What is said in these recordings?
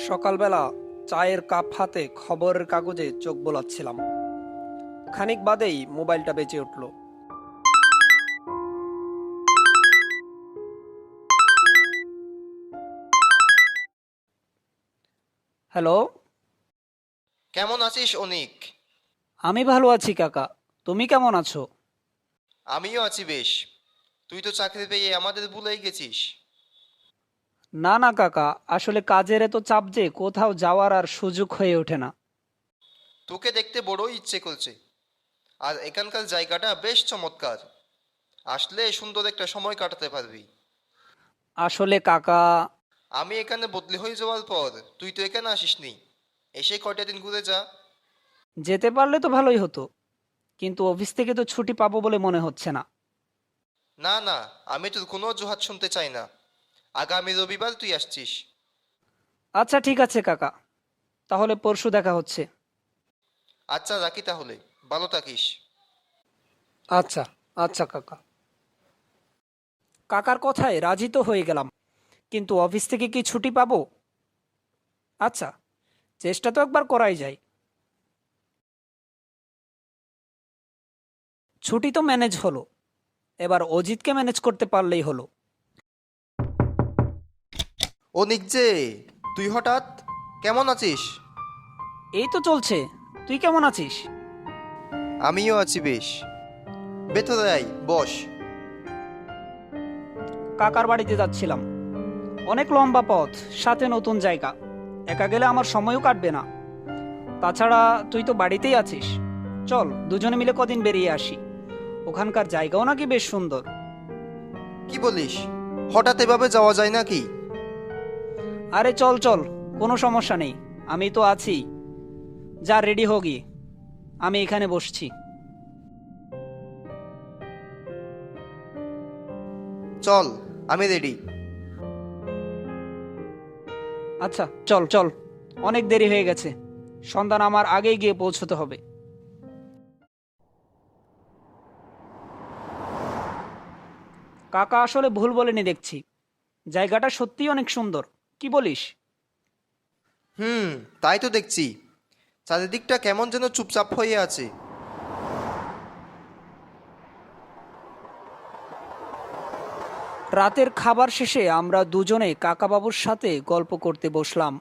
সকালবেলা চায়ের কাপ হাতে খবরের কাগজে চোখ বোলাচ্ছিলাম। খানিক বাদেই মোবাইলটা বেজে উঠল। হ্যালো। কেমন আছিস অনিক? আমি ভালো আছি কাকা, তুমি কেমন আছো? আমিও আছি বেশ। তুই তো চাকরি পেয়ে আমাদের ভুলেই গেছিস। না না কাকা, আসলে কাজের এত চাপ যে কোথাও যাওয়ার আর সুযোগ হয়ে ওঠে না। তোকে দেখতে বড়ই ইচ্ছে করছে। আর এখানকার জায়গাটা বেশ চমৎকার। আসলে সুন্দর একটা সময় কাটাতে পারবি। আসলে কাকা, আমি এখানে বদলি হয়ে যাওয়ার পর তুই তো এখানে আসিসনি। এসে কয়টা দিন ঘুরে যা। যেতে পারলে তো ভালোই হতো, কিন্তু অফিস থেকে তো ছুটি পাবো বলে মনে হচ্ছে না। না না, আমি তোর কোনো অজুহাত শুনতে চাই না। আগামী রবিবার তুই আসছিস। আচ্ছা ঠিক আছে কাকা, তাহলে পরশু দেখা হচ্ছে। আচ্ছা রাখি তাহলে, ভালো থাকিস। আচ্ছা আচ্ছা কাকা। কাকার কথায় রাজি তো হয়ে গেলাম, কিন্তু অফিস থেকে কি ছুটি পাবো? আচ্ছা, চেষ্টা তো একবার করাই যায়। ছুটি তো ম্যানেজ হলো, এবার অজিতকে ম্যানেজ করতে পারলেই হলো। অনিক যে, তুই হঠাৎ কেমন আছিস? এই তো চলছে, তুই কেমন আছিস? আমিও আছি বেশ। ভেতরে আয়, বস। কাকার বাড়িতে যাচ্ছিলাম, অনেক লম্বা পথ, সাথে নতুন জায়গা, একা গেলে আমার সময়ও কাটবে না। তাছাড়া তুই তো বাড়িতেই আছিস, চল দুজনে মিলে কদিন বেরিয়ে আসি। ওখানকার জায়গাও নাকি বেশ সুন্দর। কি বলিস? হঠাৎ এভাবে যাওয়া যায় নাকি? আরে চল চল, কোনো সমস্যা নেই, আমি তো আছি। যা রেডি হোগি, আমি এখানে বসছি। চল, আমি রেডি। আচ্ছা চল চল, অনেক দেরি হয়ে গেছে, সন্ধ্যা আমার আগেই গিয়ে পৌঁছতে হবে। কাকা আসলে ভুল বলেনি দেখছি, জায়গাটা সত্যিই অনেক সুন্দর, কি বলিস? হুম, তাই তো দেখছি। চারিদিকটা কেমন যেন চুপচাপ হয়ে আছে। রাতের খাবার শেষে আমরা দুজনে কাকাবাবুর সাথে গল্প করতে বসলাম।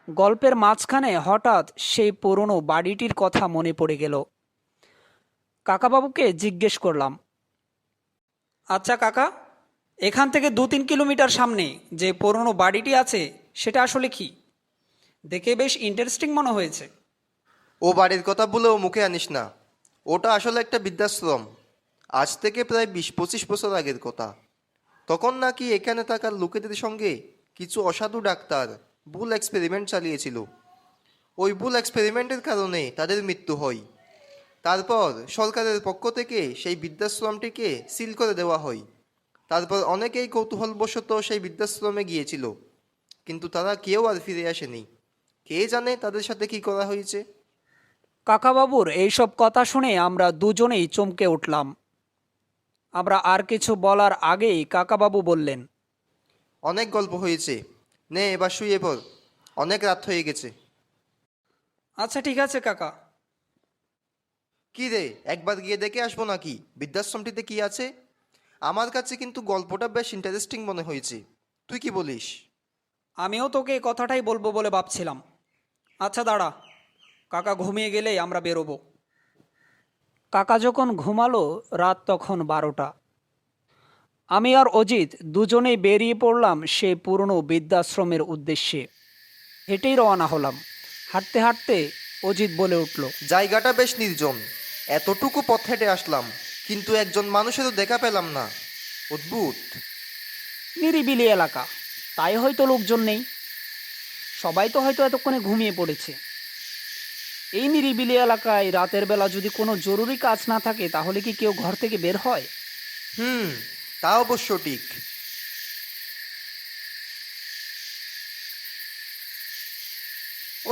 গল্পের মাঝখানে হঠাৎ সেই পুরনো বাড়িটির কথা মনে পড়ে গেল। কাকাবাবুকে জিজ্ঞেস করলাম, আচ্ছা কাকা, এখান থেকে 2-3 কিলোমিটার সামনে যে পুরনো বাড়িটি আছে সেটা আসলে কি? দেখে বেশ ইন্টারেস্টিং মনে হয়েছে। ও বাড়ির কথা বলেও মুখে আনিস না। ওটা আসলে একটা বৃদ্ধাশ্রম। আজ থেকে প্রায় 20-25 বছর আগের কথা। তখন নাকি এখানে থাকা লোকেদের সঙ্গে কিছু অসাধু ডাক্তার ভুল এক্সপেরিমেন্ট চালিয়েছিল। ওই ভুল এক্সপেরিমেন্টের কারণে তাদের মৃত্যু হয়। তারপর সরকারের পক্ষ থেকে সেই বৃদ্ধাশ্রমটিকে সিল করে দেওয়া হয়। তারপর অনেকেই কৌতূহলবশত সেই বৃদ্ধাশ্রমে গিয়েছিল, কিন্তু তারা কেউ আর ফিরে আসেনি। কে জানে তাদের সাথে কি করা হয়েছে। কাকাবাবুর এইসব কথা শুনে আমরা দুজনেই চমকে উঠলাম। আমরা আর কিছু বলার আগেই কাকাবাবু বললেন, অনেক গল্প হয়েছে, নে এবার শুয়ে পড়। অনেক রাত হয়ে গেছে। আচ্ছা ঠিক আছে কাকা। কি রে, একবার গিয়ে দেখে আসবো নাকি বৃদ্ধাশ্রমটিতে কি আছে? আমার কাছে কিন্তু গল্পটা বেশ ইন্টারেস্টিং মনে হয়েছে। তুই কি বলিস? আমিও তোকে এই কথাটাই বলবো বলে ভাবছিলাম। আচ্ছা দাঁড়া, কাকা ঘুমিয়ে গেলেই আমরা বেরোবো। কাকা যখন ঘুমালো, রাত তখন 12টা। আমি আর অজিত দুজনেই বেরিয়ে পড়লাম সেই পুরনো বৃদ্ধাশ্রমের উদ্দেশ্যে। হেঁটেই রওনা হলাম। হাঁটতে হাঁটতে অজিত বলে উঠল, জায়গাটা বেশ নির্জন। এতটুকু পথ হেঁটে আসলাম, কিন্তু একজন মানুষেরও দেখা পেলাম না। অদ্ভুত। নিরিবিলি এলাকা, তাই হয়তো লোকজন নেই। সবাই তো হয়তো এতক্ষণে ঘুমিয়ে পড়েছে। এই নিরিবিলি এলাকায় রাতের বেলা যদি কোনো জরুরি কাজ না থাকে তাহলে কি কেউ ঘর থেকে বের হয়? হুম, তা অবশ্য ঠিক।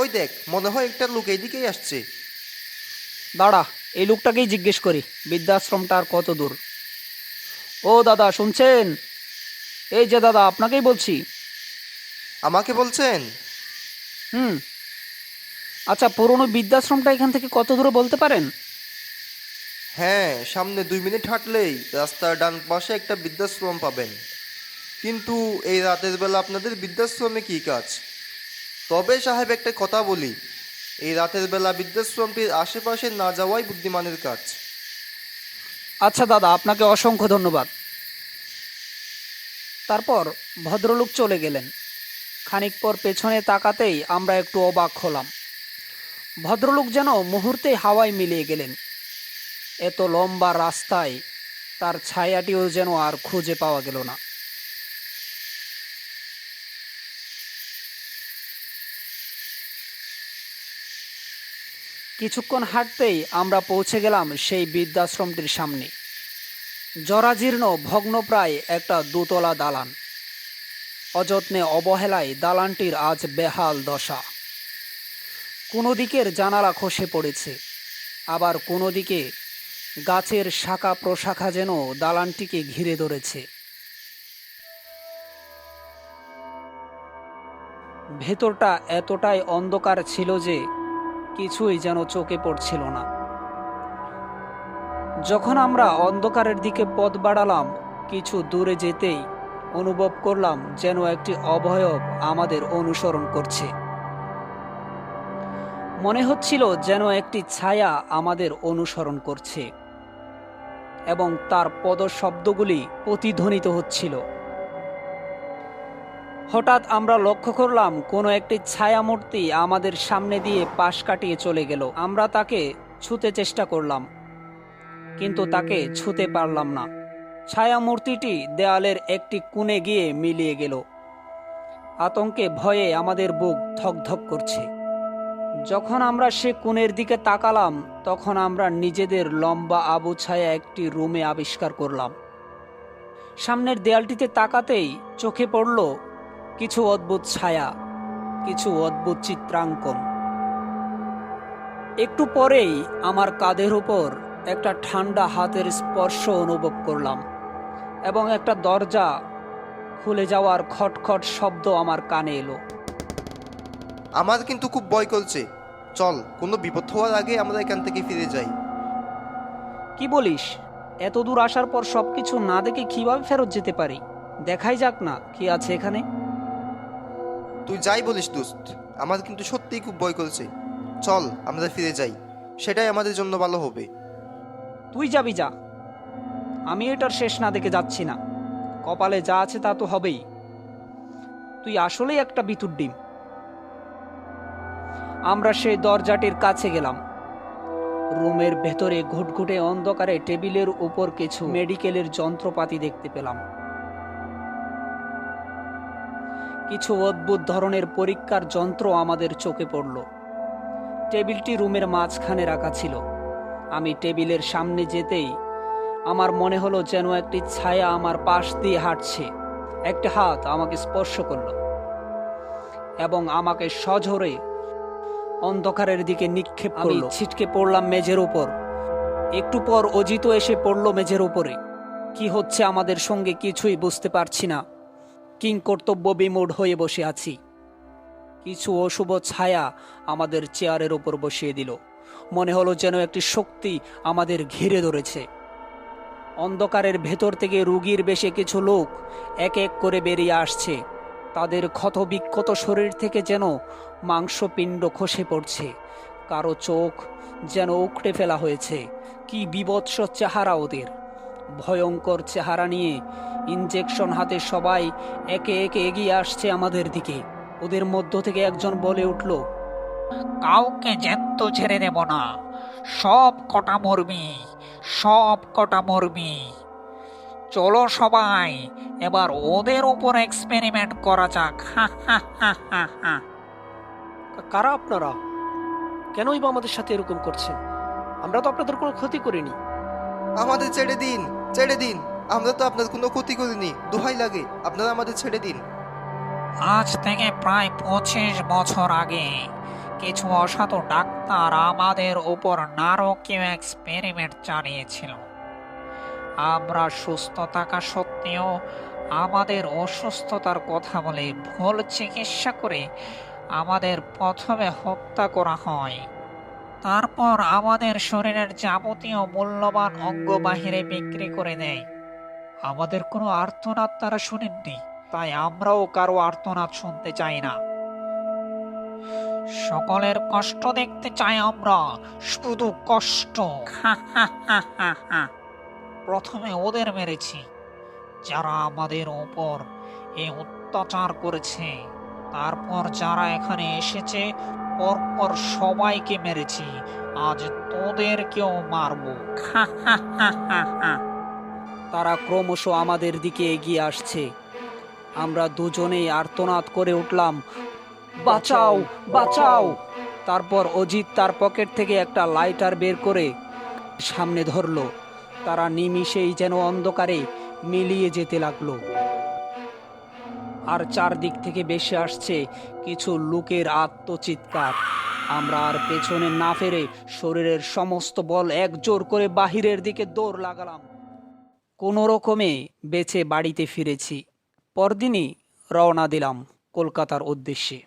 ওই দেখ, মনে হয় একটা লোক এইদিকেই আসছে। দাঁড়া, এই লোকটাকেই জিজ্ঞেস করি বৃদ্ধাশ্রমটা আর কত দূর। ও দাদা, শুনছেন? এই যে দাদা, আপনাকেই বলছি। আমাকে বলছেন? হুম। আচ্ছা, পুরনো বৃদ্ধাশ্রমটা এখান থেকে কত দূরে বলতে পারেন? হ্যাঁ, সামনে 2 মিনিট হাঁটলেই রাস্তার ডান পাশে একটা বৃদ্ধাশ্রম পাবেন। কিন্তু এই রাতের বেলা আপনাদের বৃদ্ধাশ্রমে কী কাজ? তবে সাহেব, একটা কথা বলি, এই রাতের বেলা বৃদ্ধাশ্রমটির আশেপাশে না যাওয়াই বুদ্ধিমানের কাজ। আচ্ছা দাদা, আপনাকে অসংখ্য ধন্যবাদ। তারপর ভদ্রলোক চলে গেলেন। খানিক পর পেছনে তাকাতেই আমরা একটু অবাক হলাম। ভদ্রলোক যেন মুহূর্তে হাওয়ায় মিলিয়ে গেলেন। এত লম্বা রাস্তায় তার ছায়াটিও যেন আর খুঁজে পাওয়া গেল না। কিছুক্ষণ হাঁটতেই আমরা পৌঁছে গেলাম সেই বৃদ্ধাশ্রমটির সামনে। জরাজীর্ণ ভগ্নপ্রায় একটা দোতলা দালান। অযত্নে অবহেলায় দালানটির আজ বেহাল দশা। কোনো দিকের জানালা খসে পড়েছে, আবার কোনো দিকে গাছের শাখা প্রশাখা যেন দালানটিকে ঘিরে ধরেছে। ভেতরটা এতটাই অন্ধকার ছিল যে কিছুই যেন চোখে পড়ছিল না। যখন আমরা অন্ধকারের দিকে পথ বাড়ালাম, কিছু দূরে যেতেই অনুভব করলাম যেন একটি অবয়ব আমাদের অনুসরণ করছে। মনে হচ্ছিল যেন একটি ছায়া আমাদের অনুসরণ করছে এবং তার পদশব্দগুলি প্রতিধ্বনিত হচ্ছিল। হঠাৎ আমরা লক্ষ্য করলাম কোনো একটি ছায়ামূর্তি আমাদের সামনে দিয়ে পাশ কাটিয়ে চলে গেল। আমরা তাকে ছুঁতে চেষ্টা করলাম, কিন্তু তাকে ছুঁতে পারলাম না। ছায়ামূর্তিটি দেয়ালের একটি কোণে গিয়ে মিলিয়ে গেল। আতঙ্কে ভয়ে আমাদের বুক ধকধক করছে। যখন আমরা সে কোণের দিকে তাকালাম, তখন আমরা নিজেদের লম্বা আবু ছায়া একটি রুমে আবিষ্কার করলাম। সামনের দেয়ালটিতে তাকাতেই চোখে পড়ল কিছু অদ্ভুত ছায়া, কিছু অদ্ভুত চিত্রাঙ্কন। একটু পরেই আমার কাঁধের উপর একটা ঠান্ডা হাতের স্পর্শ অনুভব করলাম এবং একটা দরজা খুলে যাওয়ার খটখট শব্দ আমার কানে এলো। আমার কিন্তু খুব ভয় করছে। চল, কোনো বিপদ হওয়ার আগে আমরা এখান থেকে ফিরে যাই। কি বলিস? এত দূর আসার পর সবকিছু না দেখে কিভাবে ফেরত যেতে পারি? দেখাই যাক না কি আছে এখানে। তুই যাই বলিস দোস্ত, আমার কিন্তু সত্যিই খুব ভয় করছে। চল আমরা ফিরে যাই, সেটাই আমাদের জন্য ভালো হবে। তুই যাবি যা, আমি এটার শেষ না দেখে যাচ্ছি না। কপালে যা আছে তা তো হবেই। তুই আসলেই একটা বিতুর ডিম। আমরা সেই দরজাটির কাছে গেলাম। রুমের ভেতরে ঘুটঘুটে অন্ধকারে টেবিলের উপর কিছু মেডিকেলের যন্ত্রপাতি দেখতে পেলাম। কিছু অদ্ভুত ধরনের পরীক্ষার যন্ত্র আমাদের চোখে পড়ল। টেবিলটি রুমের মাঝখানে রাখা ছিল। আমি টেবিলের সামনে যেতেই আমার মনে হলো যেন একটি ছায়া আমার পাশ দিয়ে হাঁটছে। একটা হাত আমাকে স্পর্শ করলো এবং আমাকে সজোরে অন্ধকারের দিকে নিক্ষেপ করলো। আমি ছিটকে পড়লাম মেঝের উপর। একটু পর অজিত এসে পড়লো মেঝের উপরে। কি হচ্ছে আমাদের সঙ্গে কিছুই বুঝতে পারছি না। কিং কর্তব্য বিমূঢ় হয়ে বসে আছি। কিছু অশুভ ছায়া আমাদের চেয়ারের উপর বসিয়ে দিল। মনে হলো যেন একটি শক্তি আমাদের ঘিরে ধরেছে। অন্ধকারের ভেতর থেকে রুগীর বেশে কিছু লোক এক এক করে বেরিয়ে আসছে। তাদের ক্ষতবিক্ষত শরীর থেকে যেন মাংসপিণ্ড খসে পড়ছে। কারো চোখ যেন উকড়ে ফেলা হয়েছে। কি বীভৎস চেহারা ওদের! ভয়ঙ্কর চেহারা নিয়ে ইঞ্জেকশন হাতে সবাই একে একে এগিয়ে আসছে আমাদের দিকে। ওদের মধ্য থেকে একজন বলে উঠল, কাউকে জ্যান্ত ছেড়ে দেব না, সব কটা মরবি, সব কটা মরবি। চলো সবাই, এবার ওদের উপর এক্সপেরিমেন্ট করা যাক। হা হা হা হা হা। কারা আপনারা? কেনই বা আমাদের সাথে এরকম করছেন? আমরা তো আপনাদের কোনো ক্ষতি করিনি। আমাদের ছেড়ে দিন, ছেড়ে দিন। আমরা তো আপনার কোনো ক্ষতি করিনি, দোহাই লাগে, আপনারা আমাদের ছেড়ে দিন। আজ থেকে প্রায় 25 বছর আগে কিছু অসাধু ডাক্তার আমাদের উপর নারকীয় এক্সপেরিমেন্ট চালিয়েছিল। আমরা সুস্থ থাকা সত্ত্বেও আমাদের অসুস্থতার কথা বলে ভুল চিকিৎসা করে আমাদের প্রথমে হত্যা করা হয়, তারপর আমাদের শরীরের যাবতীয় মূল্যবান অঙ্গ বাহিরে বিক্রি করে দেয়। আমাদের কোনো আর্তনাদ তারা শুনেননি, তাই আমরাও কারো আর্তনাদ শুনতে চাই না। সকলের কষ্ট দেখতে চাই আমরা, শুধু কষ্ট। প্রথমে ওদের মেরেছি যারা আমাদের ওপর এ অত্যাচার করেছে, তারপর যারা এখানে এসেছে পরপর সবাইকে মেরেছি, আজ তোদেরকেও মারবো। তারা ক্রমশ আমাদের দিকে এগিয়ে আসছে। আমরা দুজনেই আর্তনাদ করে উঠলাম, বাঁচাও বাঁচাও। তারপর অজিত তার পকেট থেকে একটা লাইটার বের করে সামনে ধরলো। তারা নিমিষেই যেন অন্ধকারে মিলিয়ে যেতে লাগলো। আর চারদিক থেকে ভেসে আসছে কিছু লোকের আত্মচিৎকার। আমরা আর পেছনে না ফিরে শরীরের সমস্ত বল একজোর করে বাহিরের দিকে দৌড় লাগালাম। কোনো রকমে বেঁচে বাড়িতে ফিরেছি। পরদিনই রওনা দিলাম কলকাতার উদ্দেশ্যে।